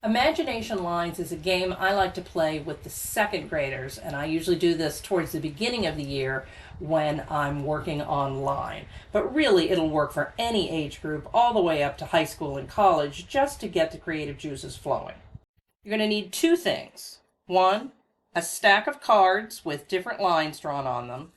Imagination Lines is a game I like to play with the second graders, and I usually do this towards the beginning of the year when I'm working online. But really, it'll work for any age group, all the way up to high school and college, just to get the creative juices flowing. You're going to need two things. One, a stack of cards with different lines drawn on them,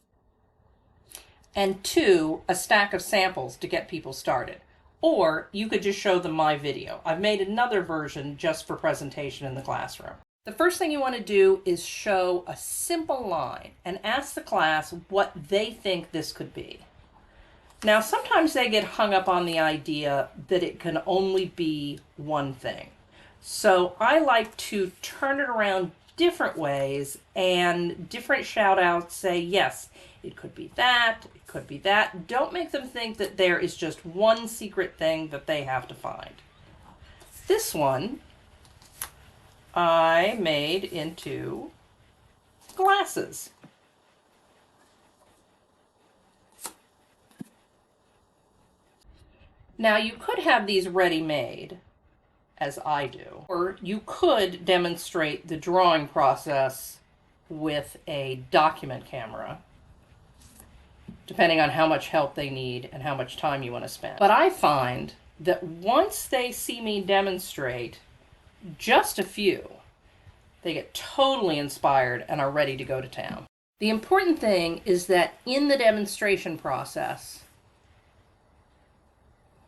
and two, a stack of samples to get people started. Or you could just show them my video. I've made another version just for presentation in the classroom. The first thing you want to do is show a simple line and ask the class what they think this could be. Now, sometimes they get hung up on the idea that it can only be one thing. So I like to turn it around different ways, and different shout outs say, yes, it could be that, it could be that. Don't make them think that there is just one secret thing that they have to find. This one I made into glasses. Now, you could have these ready-made, as I do, or you could demonstrate the drawing process with a document camera, depending on how much help they need and how much time you want to spend. But I find that once they see me demonstrate just a few, they get totally inspired and are ready to go to town. The important thing is that in the demonstration process,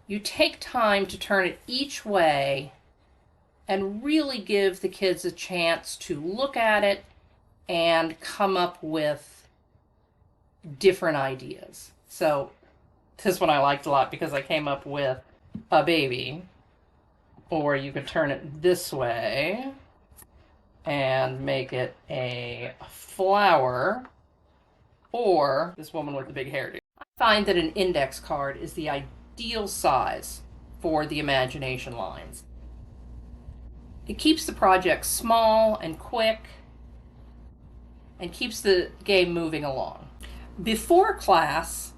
you take time to turn it each way and really give the kids a chance to look at it and come up with different ideas. So this one I liked a lot because I came up with a baby, or you could turn it this way and make it a flower, or this woman with the big hairdo. I find that an index card is the ideal size for the imagination lines. It keeps the project small and quick and keeps the game moving along. Before class,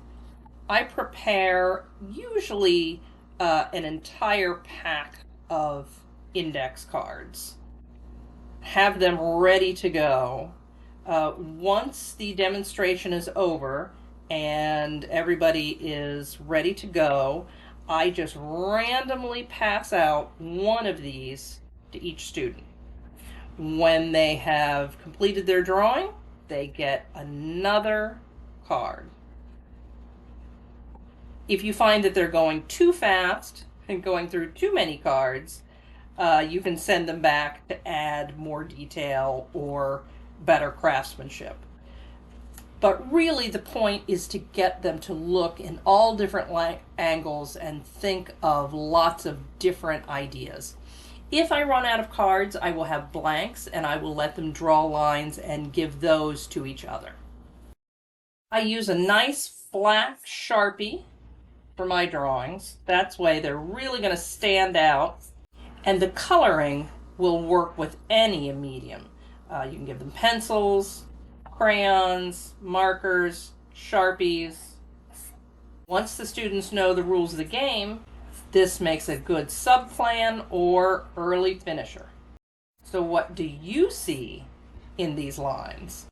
I prepare usually an entire pack of index cards. Have them ready to go. Once the demonstration is over and everybody is ready to go, I just randomly pass out one of these to each student. When they have completed their drawing, they get another card. If you find that they're going too fast and going through too many cards, you can send them back to add more detail or better craftsmanship. But really the point is to get them to look in all different angles and think of lots of different ideas. If I run out of cards, I will have blanks and I will let them draw lines and give those to each other. I use a nice black Sharpie for my drawings. That's way they're really going to stand out. And the coloring will work with any medium. You can give them pencils, crayons, markers, Sharpies. Once the students know the rules of the game, this makes a good sub-plan or early finisher. So what do you see in these lines?